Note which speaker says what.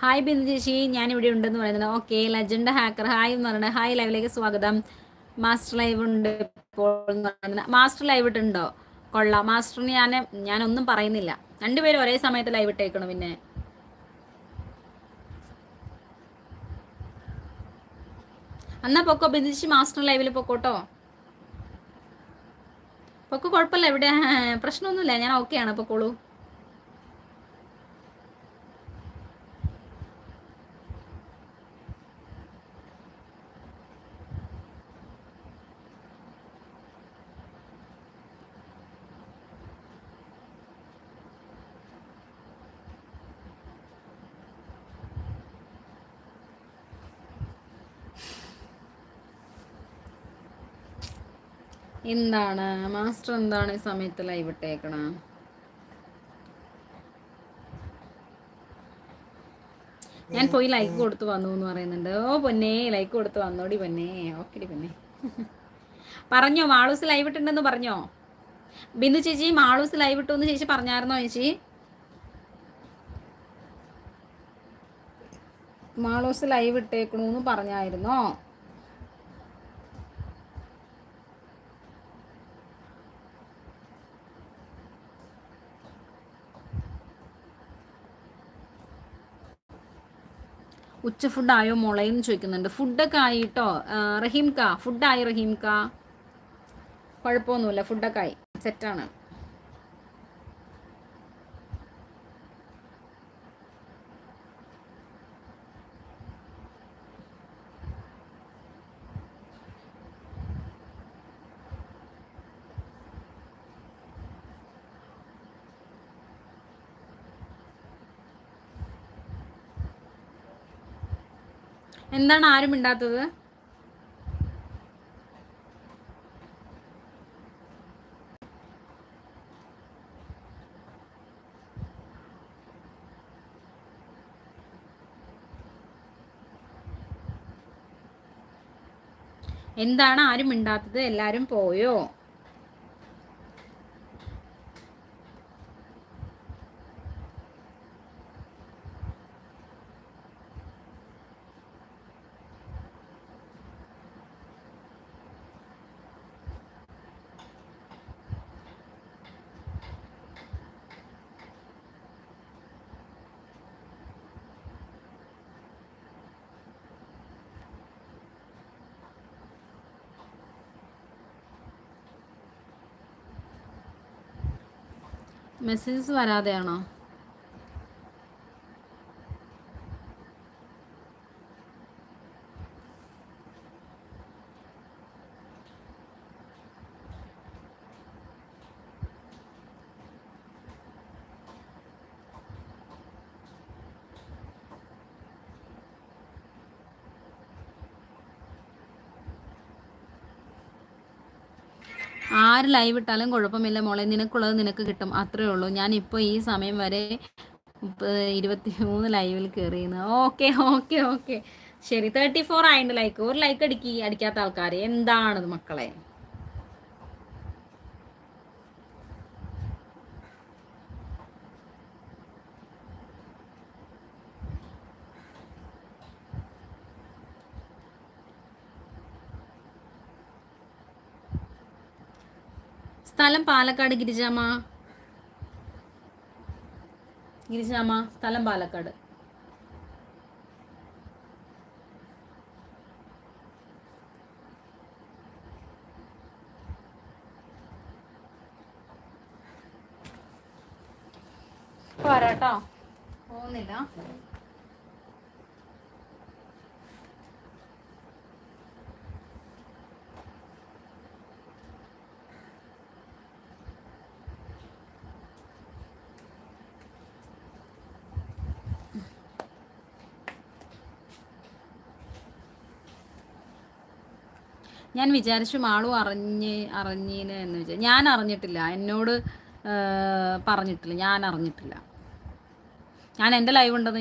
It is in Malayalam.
Speaker 1: ഹായ് ബിന്ദു ചേച്ചി, ഞാനിവിടെ ഉണ്ടെന്ന് പറയുന്നത്. ഓക്കെ, ലെജൻഡ് ഹാക്കർ ഹായ് എന്ന് പറയുന്നത്. ഹായ്, ലൈവിലേക്ക് സ്വാഗതം. മാസ്റ്റർ ലൈവ് ഉണ്ട് ഇപ്പോൾ എന്ന് പറയുന്നത്. മാസ്റ്റർ ലൈവ് ഇട്ടുണ്ടോ? കൊള്ളാം. മാസ്റ്ററിന് ഞാനൊന്നും പറയുന്നില്ല. രണ്ടുപേരും ഒരേ സമയത്ത് ലൈവ് ഇട്ടേക്കണം. പിന്നെ എന്നാ പൊക്കോ ബിന്ദു ചേച്ചി, മാസ്റ്റർ ലൈവിൽ പൊക്കോട്ടോ. പൊക്കോ, കുഴപ്പമില്ല. ഇവിടെ പ്രശ്നമൊന്നുമില്ല. ഞാൻ ഓക്കെയാണ്. പൊക്കോളൂ. എന്താണ് മാസ്റ്റർ, എന്താണ് ഈ സമയത്ത് ലൈവ് ഇട്ടേക്കണ? ഞാൻ പോയി ലൈക്ക് കൊടുത്ത് വന്നു എന്ന് പറയുന്നുണ്ട്. ഓ പൊന്നെ, ലൈക്ക് കൊടുത്ത് വന്നോടി പൊന്നെ. ഓക്കെടി പൊന്നെ. പറഞ്ഞോ, മാളൂസ് ലൈവ് ഇട്ടുണ്ടെന്ന് പറഞ്ഞോ? ബിന്ദു ചേച്ചി, മാളൂസ് ലൈവ് ഇട്ടു എന്ന് ചേച്ചി പറഞ്ഞായിരുന്നോ? ചേച്ചി, മാളൂസ് ലൈവ് ഇട്ടേക്കണൂന്ന് പറഞ്ഞായിരുന്നോ? ഉച്ച ഫുഡായോ മുളയെന്ന് ചോദിക്കുന്നുണ്ട്. ഫുഡൊക്കെ ആയിട്ടോ റഹീംക്ക, ഫുഡായി റഹീംക്ക. കുഴപ്പമൊന്നുമില്ല, ഫുഡൊക്കെ ആയി, സെറ്റാണ്. എന്താണ് ആരും മിണ്ടാത്തത്? എന്താണ് ആരും മിണ്ടാത്തത്? എല്ലാവരും പോയോ? മെസ്സേജസ് വരാതെയാണോ? ആര് ലൈവ് ഇട്ടാലും കുഴപ്പമില്ല മോളെ, നിനക്കുള്ളത് നിനക്ക് കിട്ടും, അത്രേ ഉള്ളൂ. ഞാനിപ്പോൾ ഈ സമയം വരെ 23 ലൈവിൽ കയറിയുന്നു. ഓക്കെ ഓക്കെ ഓക്കെ, ശരി. 34 ആയിട്ടുണ്ട് ലൈക്ക്. ഒരു ലൈക്ക് അടിക്കാത്ത ആൾക്കാർ എന്താണത് മക്കളെ? സ്ഥലം പാലക്കാട്. ഗിരിജാമ, സ്ഥലം പാലക്കാട്. പോരാട്ടോ, പോകുന്നില്ല. ഞാൻ വിചാരിച്ചു മാളു അറിഞ്ഞീന് എന്ന് വിചാരിച്ചു. ഞാൻ അറിഞ്ഞിട്ടില്ല, എന്നോട് പറഞ്ഞിട്ടില്ല, ഞാൻ അറിഞ്ഞിട്ടില്ല. ഞാൻ എൻ്റെ ലൈവ് ഉണ്ടെന്ന്